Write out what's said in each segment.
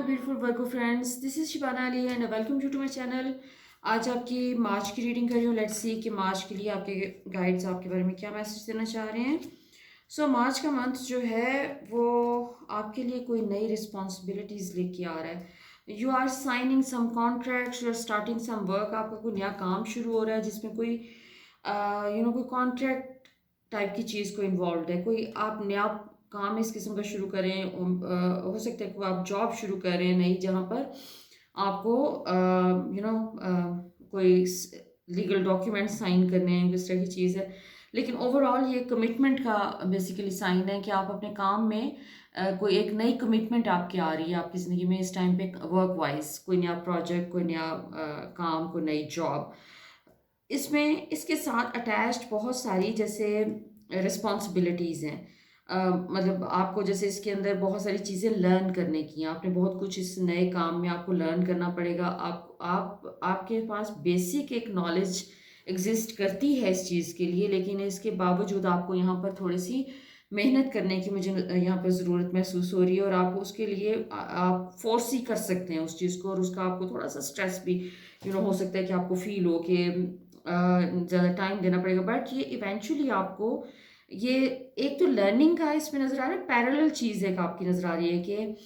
My beautiful Virgo friends, this is Shibana Ali and welcome to my channel. आज आपकी मार्च की reading कर रही हूँ। लेट्स सी कि मार्च के लिए आपके गाइड्स आपके बारे में क्या मैसेज देना चाह रहे हैं। सो मार्च का मंथ जो है वो आपके लिए कोई नई रिस्पॉन्सिबिलिटीज़ लेके आ रहा है। You are signing some contracts, you are starting some work. आपका कोई नया काम शुरू हो रहा है जिसमें कोई कोई कॉन्ट्रैक्ट टाइप की चीज़ को इन्वॉल्व है। कोई आप नया काम इस किस्म का शुरू करें। हो सकता है कि आप जॉब शुरू करें नई, जहाँ पर आपको कोई लीगल डॉक्यूमेंट साइन करने हैं, इस तरह की चीज़ है। लेकिन ओवरऑल ये कमिटमेंट का बेसिकली साइन है कि आप अपने काम में कोई एक नई कमिटमेंट आपकी आ रही है आपकी ज़िंदगी में इस टाइम पे, वर्क वाइज कोई नया प्रोजेक्ट, कोई नया काम, कोई नई जॉब। इसमें इसके साथ अटैच्ड बहुत सारी जैसे रिस्पॉन्सिबिलिटीज़ हैं। मतलब आपको जैसे इसके अंदर बहुत सारी चीज़ें लर्न करने की हैं। आपने बहुत कुछ इस नए काम में आपको लर्न करना पड़ेगा। आप आपके पास बेसिक एक नॉलेज एग्जिस्ट करती है इस चीज़ के लिए, लेकिन इसके बावजूद आपको यहाँ पर थोड़ी सी मेहनत करने की मुझे यहाँ पर ज़रूरत महसूस हो रही है। और आप उसके लिए आप फोर्स ही कर सकते हैं उस चीज़ को, और उसका आपको थोड़ा सा स्ट्रेस भी हो सकता है कि आपको फील हो कि ज़्यादा टाइम देना पड़ेगा। बट ये इवेंचुअली आपको ये एक तो लर्निंग का इसमें नज़र आ रहा है, पैरेलल चीज़ एक आपकी नज़र आ रही है कि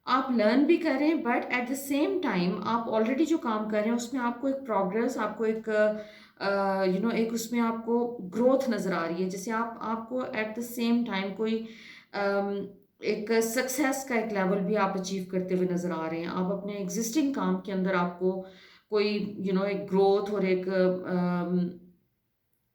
आप लर्न भी कर रहे हैं, but at the same time आप ऑलरेडी जो काम कर रहे हैं उसमें आपको एक प्रोग्रेस, आपको एक एक उसमें आपको ग्रोथ नज़र आ रही है। जैसे आपको एट द सेम टाइम कोई एक सक्सेस का एक लेवल भी आप अचीव करते हुए नज़र आ रहे हैं। आप अपने एग्जिस्टिंग काम के अंदर आपको कोई एक ग्रोथ और एक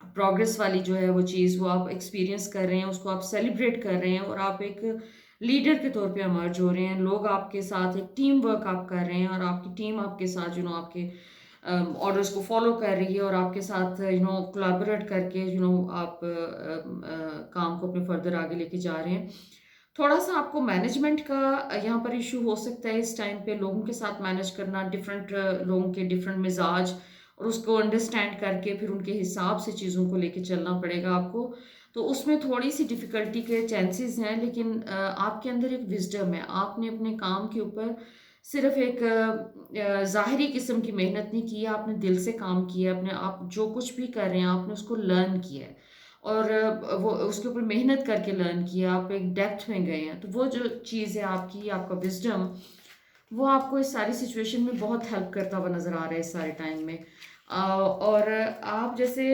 प्रोग्रेस वाली जो है वो चीज़ वो आप एक्सपीरियंस कर रहे हैं, उसको आप सेलिब्रेट कर रहे हैं, और आप एक लीडर के तौर पे इमर्ज हो रहे हैं। लोग आपके साथ एक टीम वर्क आप कर रहे हैं, और आपकी टीम आपके साथ आपके ऑर्डर्स को फॉलो कर रही है, और आपके साथ कोलैबोरेट करके आप काम को अपने फर्दर आगे लेके जा रहे हैं। थोड़ा सा आपको मैनेजमेंट का यहाँ पर इशू हो सकता है इस टाइम पे। लोगों के साथ मैनेज करना, डिफरेंट लोगों के डिफरेंट मिजाज, और उसको अंडरस्टैंड करके फिर उनके हिसाब से चीज़ों को लेके चलना पड़ेगा आपको। तो उसमें थोड़ी सी डिफ़िकल्टी के चांसेस हैं, लेकिन आपके अंदर एक विज़डम है। आपने अपने काम के ऊपर सिर्फ एक ज़ाहिरी किस्म की मेहनत नहीं की है, आपने दिल से काम किया है। अपने आप जो कुछ भी कर रहे हैं आपने उसको लर्न किया है, और वो उसके ऊपर मेहनत करके लर्न किया, आप एक डेप्थ में गए हैं। तो वो जो चीज़ है आपकी, आपका विज़डम, वो आपको इस सारी सिचुएशन में बहुत हेल्प करता हुआ नज़र आ रहा है इस सारे टाइम में। और आप जैसे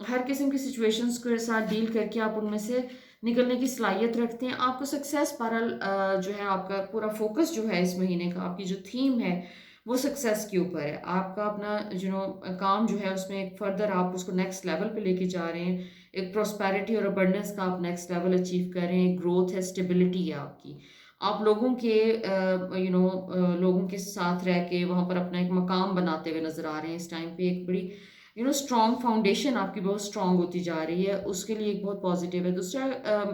हर किस्म की सिचुएशंस के साथ डील करके आप उनमें से निकलने की सलाहियत रखते हैं। आपको सक्सेस पर जो है आपका पूरा फोकस जो है इस महीने का, आपकी जो थीम है वो सक्सेस के ऊपर है। आपका अपना काम जो है उसमें एक फर्दर आप उसको नेक्स्ट लेवल पे लेके जा रहे हैं। एक प्रोस्पेरिटी और अबंडेंस का आप नेक्स्ट लेवल अचीव कर रहे हैं। ग्रोथ है, स्टेबिलिटी है आपकी। आप लोगों के साथ रह के वहाँ पर अपना एक मकाम बनाते हुए नज़र आ रहे हैं इस टाइम पे। एक बड़ी स्ट्रॉन्ग फाउंडेशन आपकी बहुत स्ट्रॉन्ग होती जा रही है, उसके लिए एक बहुत पॉजिटिव है। दूसरा,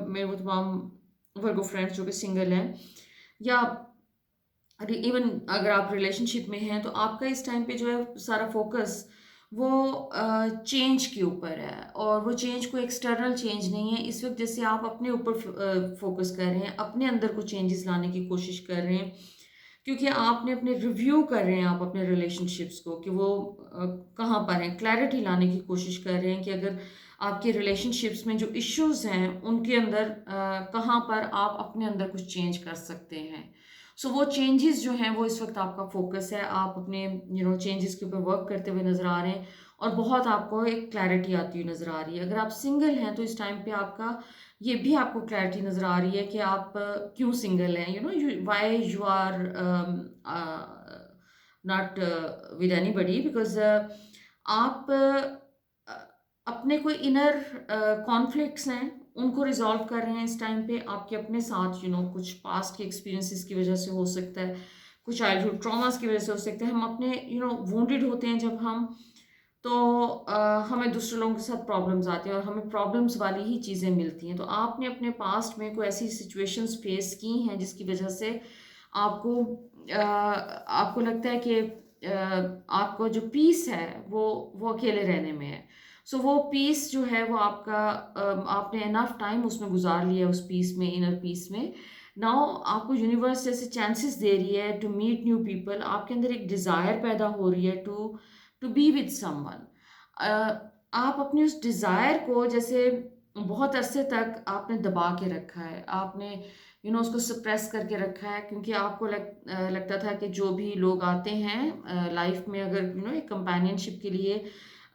मेरे वो तमाम वर्गो फ्रेंड्स जो कि सिंगल हैं, या इवन अगर आप रिलेशनशिप में हैं, तो आपका इस टाइम पे जो है सारा फोकस वो चेंज के ऊपर है। और वो चेंज कोई एक्सटर्नल चेंज नहीं है इस वक्त। जैसे आप अपने ऊपर फोकस कर रहे हैं, अपने अंदर कुछ चेंजेस लाने की कोशिश कर रहे हैं, क्योंकि आपने अपने रिव्यू कर रहे हैं आप अपने रिलेशनशिप्स को कि वो कहाँ पर हैं। क्लैरिटी लाने की कोशिश कर रहे हैं कि अगर आपके रिलेशनशिप्स में जो इश्यूज हैं उनके अंदर कहाँ पर आप अपने अंदर कुछ चेंज कर सकते हैं। सो वो चेंजेस जो हैं वो इस वक्त आपका फोकस है। आप अपने चेंजेस के ऊपर वर्क करते हुए नज़र आ रहे हैं, और बहुत आपको एक क्लैरिटी आती हुई नज़र आ रही है। अगर आप सिंगल हैं तो इस टाइम पे आपका ये भी आपको क्लैरिटी नज़र आ रही है कि आप क्यों सिंगल हैं। Why you are not with anybody, because आप अपने कोई इनर कॉन्फ्लिक्ट्स हैं उनको रिजॉल्व कर रहे हैं इस टाइम पे। आपके अपने साथ कुछ पास्ट के एक्सपीरियंसेस की वजह से हो सकता है, कुछ चाइल्डहुड ट्रॉमास की वजह से हो सकता है। हम अपने वुंडेड होते हैं जब हम, तो हमें दूसरे लोगों के साथ प्रॉब्लम्स आती हैं, और हमें प्रॉब्लम्स वाली ही चीज़ें मिलती हैं। तो आपने अपने पास्ट में कोई ऐसी सिचुएशंस फेस की हैं जिसकी वजह से आपको लगता है कि आपको जो पीस है वो अकेले रहने में है। सो वो पीस जो है वो आपका आपने इनफ टाइम उसमें गुजार लिया, उस पीस में, इनर पीस में। नाउ आपको यूनिवर्स जैसे चांसेस दे रही है टू मीट न्यू पीपल, आपके अंदर एक डिज़ायर पैदा हो रही है to to be with someone. आप अपने उस डिज़ायर को जैसे बहुत अरसे तक आपने दबा के रखा है, आपने उसको सप्रेस करके रखा है, क्योंकि आपको लगता था कि जो भी लोग आते हैं लाइफ में, अगर एक कंपेनियनशिप के लिए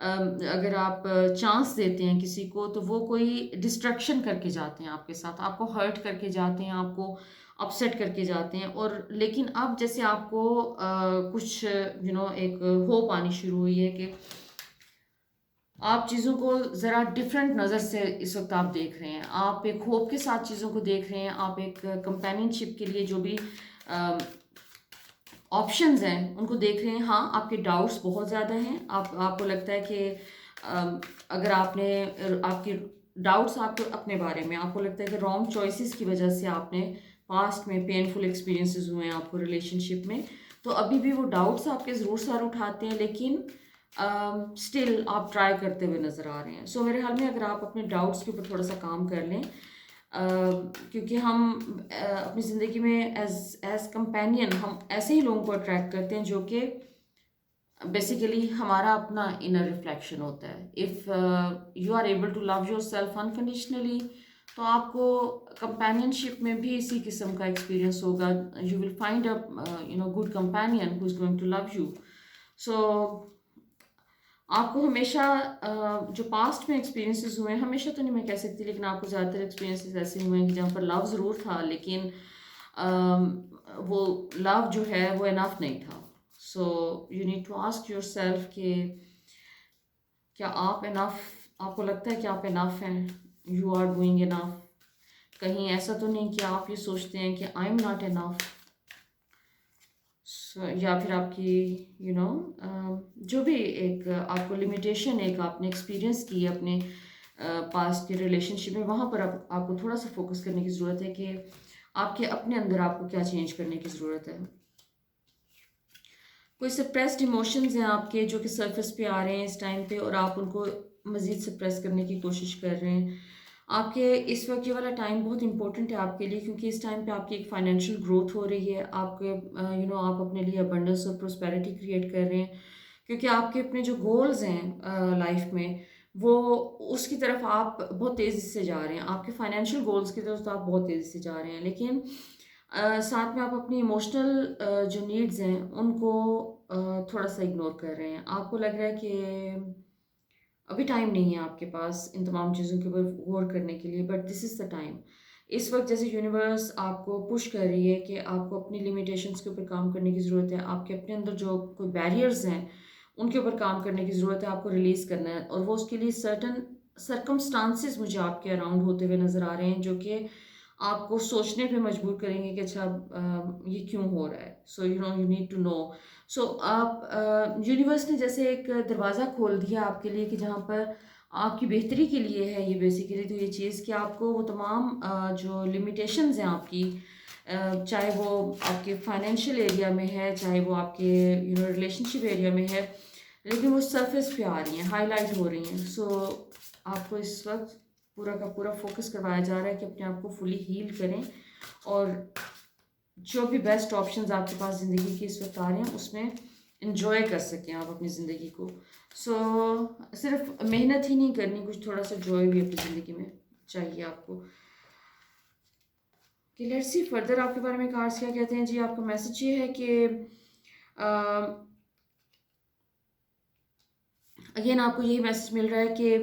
अगर आप चांस देते हैं किसी को, तो वो कोई डिस्ट्रक्शन करके जाते हैं आपके साथ, आपको हर्ट करके जाते हैं, आपको अपसेट करके जाते हैं। और लेकिन अब जैसे आपको कुछ एक होप आनी शुरू हुई है कि आप चीज़ों को ज़रा डिफरेंट नज़र से इस वक्त आप देख रहे हैं, आप एक होप के साथ चीज़ों को देख रहे हैं, आप एक कंपेनियनशिप के लिए जो भी ऑप्शंस हैं उनको देख रहे हैं। हाँ, आपके डाउट्स बहुत ज़्यादा हैं, आपको लगता है कि अगर आपने आपके डाउट्स आपको अपने बारे में, आपको लगता है कि रॉन्ग चॉइसेस की वजह से आपने पास्ट में पेनफुल एक्सपीरियंसेस हुए हैं आपको रिलेशनशिप में, तो अभी भी वो डाउट्स आपके ज़रूर सर उठाते हैं, लेकिन स्टिल आप ट्राई करते हुए नज़र आ रहे हैं। सो मेरे ख्याल में अगर आप अपने डाउट्स के ऊपर थोड़ा सा काम कर लें, क्योंकि हम अपनी ज़िंदगी में एज एज कंपेनियन हम ऐसे ही लोगों को अट्रैक्ट करते हैं जो कि बेसिकली हमारा अपना इनर रिफ्लेक्शन होता है। If you are able to love yourself unconditionally, तो आपको कंपेनियनशिप में भी इसी किस्म का एक्सपीरियंस होगा। You will find a good companion who is going to love you. So आपको हमेशा जो पास्ट में एक्सपीरियंसेस हुए हैं, हमेशा तो नहीं मैं कह सकती, लेकिन आपको ज़्यादातर एक्सपीरियंसेस ऐसे हुए हैं कि जहाँ पर लव ज़रूर था, लेकिन वो लव जो है वो इनफ नहीं था। सो you need to ask your self कि क्या आप इनफ, आपको लगता है कि आप इनफ हैं, यू आर डूइंग इनफ। कहीं ऐसा तो नहीं कि आप ये सोचते हैं कि आई एम नॉट इनफ। या फिर आपकी जो भी एक आपको लिमिटेशन एक आपने एक्सपीरियंस की है अपने पास्ट के रिलेशनशिप में, वहाँ पर आपको थोड़ा सा फोकस करने की ज़रूरत है कि आपके अपने अंदर आपको क्या चेंज करने की ज़रूरत है। कोई सप्रेस्ड इमोशंस हैं आपके जो कि सरफेस पे आ रहे हैं इस टाइम पे, और आप उनको मज़ीद सप्रेस करने की कोशिश कर रहे हैं। आपके इस वक्त ये वाला टाइम बहुत इंपॉर्टेंट है आपके लिए, क्योंकि इस टाइम पे आपकी एक फाइनेंशियल ग्रोथ हो रही है, आपके आप अपने लिए अबंडेंस और प्रोस्पेरिटी क्रिएट कर रहे हैं, क्योंकि आपके अपने जो गोल्स हैं लाइफ में, वो उसकी तरफ आप बहुत तेज़ी से जा रहे हैं। आपके फाइनेंशियल गोल्स की तरफ तो आप बहुत तेज़ी से जा रहे हैं, लेकिन साथ में आप अपनी इमोशनल जो नीड्स हैं उनको थोड़ा सा इग्नोर कर रहे हैं। आपको लग रहा है कि अभी टाइम नहीं है आपके पास इन तमाम चीज़ों के ऊपर गौर करने के लिए, but this is the time. इस वक्त जैसे यूनिवर्स आपको पुश कर रही है कि आपको अपनी लिमिटेशंस के ऊपर काम करने की ज़रूरत है, आपके अपने अंदर जो कोई बैरियर्स हैं उनके ऊपर काम करने की ज़रूरत है, आपको रिलीज़ करना है, और वो उसके लिए सर्टन सरकमस्टांसिस मुझे आपके अराउंड होते हुए नज़र आ रहे हैं जो कि आपको सोचने पे मजबूर करेंगे कि अच्छा ये क्यों हो रहा है। So you need to know. So आप यूनिवर्स ने जैसे एक दरवाज़ा खोल दिया आपके लिए कि जहाँ पर आपकी बेहतरी के लिए है ये बेसिकली, तो ये चीज़ कि आपको वो तमाम जो लिमिटेशंस हैं आपकी, चाहे वो आपके फाइनेंशियल एरिया में है, चाहे वो आपके रिलेशनशिप एरिया में है, लेकिन वो सरफेस पे आ रही हैं, हाईलाइट हो रही हैं। सो आपको इस वक्त पूरा का पूरा फोकस करवाया जा रहा है कि अपने आप को फुली हील करें, और जो भी बेस्ट ऑप्शंस आपके पास ज़िंदगी के इस वक्त आ रहे हैं उसमें इंजॉय कर सकें आप अपनी ज़िंदगी को। सो सिर्फ मेहनत ही नहीं करनी, कुछ थोड़ा सा जॉय भी अपनी ज़िंदगी में चाहिए आपको। कि लेट्स सी फर्दर आपके बारे में कार्ड्स क्या कहते हैं। जी, आपका मैसेज ये है कि अगेन आपको यही मैसेज मिल रहा है कि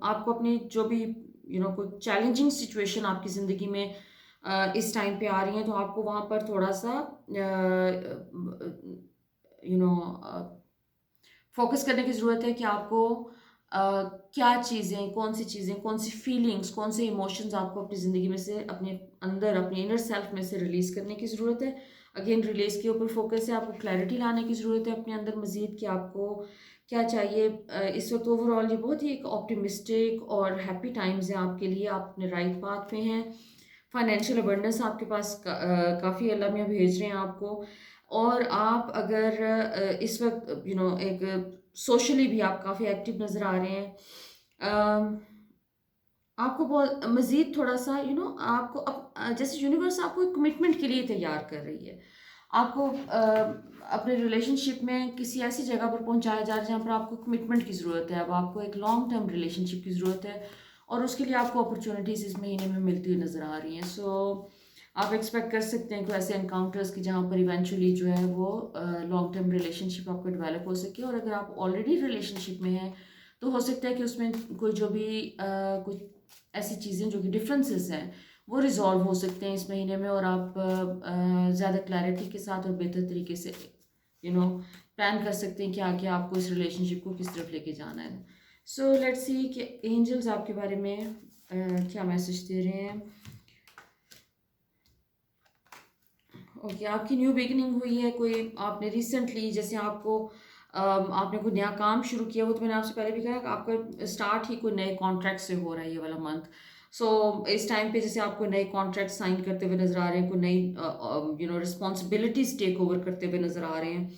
आपको अपनी जो भी कोई चैलेंजिंग सिचुएशन आपकी ज़िंदगी में इस टाइम पे आ रही है, तो आपको वहाँ पर थोड़ा सा यू नो फोकस करने की ज़रूरत है कि आपको क्या चीज़ें, कौन सी फीलिंग्स, कौन से इमोशंस आपको अपनी ज़िंदगी में से अपने अंदर अपने इनर सेल्फ में से रिलीज़ करने की ज़रूरत है। अगेन रिलीज़ के ऊपर फोकस है, आपको क्लैरिटी लाने की ज़रूरत है अपने अंदर मज़ीद कि आपको क्या चाहिए। इस वक्त ओवरऑल ये बहुत ही एक ऑप्टिमिस्टिक और हैप्पी टाइम्स हैं आपके लिए, आप अपने राइट पाथ पे हैं। फाइनेंशियल अबंडेंस आपके पास काफ़ी अल्लाह मियाँ भेज रहे हैं आपको, और आप अगर इस वक्त एक सोशली भी आप काफ़ी एक्टिव नज़र आ रहे हैं। आपको बहुत मज़ीद थोड़ा-सा आपको जैसे यूनिवर्स आपको एक कमिटमेंट के लिए तैयार कर रही है। आपको अपने रिलेशनशिप में किसी ऐसी जगह पर पहुँचाया जा रहा है जहाँ पर आपको कमिटमेंट की ज़रूरत है। अब आपको एक लॉन्ग टर्म रिलेशनशिप की ज़रूरत है और उसके लिए आपको अपॉर्च्युनिटीज़ इस महीने में मिलती हुई नज़र आ रही हैं। सो आप एक्सपेक्ट कर सकते हैं कि ऐसे एनकाउंटर्स की जहाँ पर इवेंचुअली जो है वो लॉन्ग टर्म रिलेशनशिप आपको डेवलप हो सके। और अगर आप ऑलरेडी रिलेशनशिप में हैं तो हो सकता है कि उसमें कोई जो भी कुछ ऐसी चीज़ें जो कि डिफरेंसेस हैं वो रिजॉल्व हो सकते हैं इस महीने में। और आप ज़्यादा क्लैरिटी के साथ और बेहतर तरीके से प्लान कर सकते हैं कि आगे आपको इस रिलेशनशिप को किस तरफ लेके जाना है। सो लेट्स सी कि एंजल्स आपके बारे में क्या मैसेज दे रहे हैं। ओके, आपकी न्यू बिगिनिंग हुई है, कोई आपने रिसेंटली जैसे आपने कोई नया काम शुरू किया। वो तो मैंने आपसे पहले भी कहा कि आपका स्टार्ट ही कोई नए कॉन्ट्रैक्ट से हो रहा है ये वाला मंथ। सो इस टाइम पे जैसे आप कोई नए कॉन्ट्रैक्ट साइन करते हुए नज़र आ रहे हैं, कोई नई रिस्पॉन्सिबिलिटीज़ टेक ओवर करते हुए नज़र आ रहे हैं।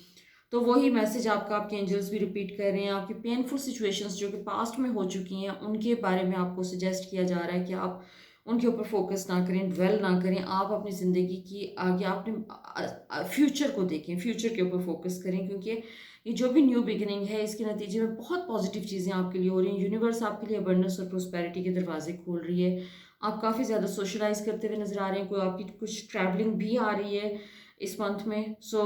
तो वही मैसेज आपके एंजल्स भी रिपीट कर रहे हैं। आपकी पेनफुल सिचुएशंस जो कि पास्ट में हो चुकी हैं उनके बारे में आपको सजेस्ट किया जा रहा है कि आप उनके ऊपर फोकस ना करें, ड्वेल ना करें। आप अपनी ज़िंदगी की आगे आपने फ्यूचर को देखें, फ्यूचर के ऊपर फोकस करें, क्योंकि ये जो भी न्यू बिगिनिंग है इसके नतीजे में बहुत पॉजिटिव चीज़ें आपके लिए हो रही हैं। यूनिवर्स आपके लिए अबंडेंस और प्रोस्पेरिटी के दरवाजे खोल रही है। आप काफ़ी ज़्यादा सोशलाइज करते हुए नज़र आ रहे हैं, कोई आपकी कुछ ट्रैवलिंग भी आ रही है इस मंथ में। सो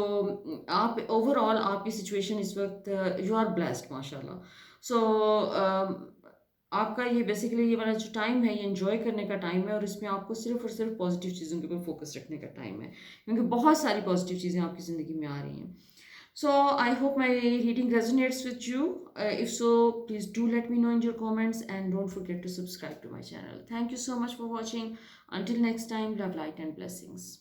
आप ओवरऑल आपकी सिचुएशन इस वक्त यू आर ब्लेस्ड माशाल्लाह। सो आपका ये बेसिकली ये वाला जो टाइम है ये एंजॉय करने का टाइम है और इसमें आपको सिर्फ और सिर्फ पॉजिटिव चीज़ों के ऊपर फोकस रखने का टाइम है, क्योंकि बहुत सारी पॉजिटिव चीज़ें आपकी ज़िंदगी में आ रही हैं। So I hope my reading resonates with you. If so, please do let me know in your comments and don't forget to subscribe to my channel. Thank you so much for watching. Until next time, love, light and blessings.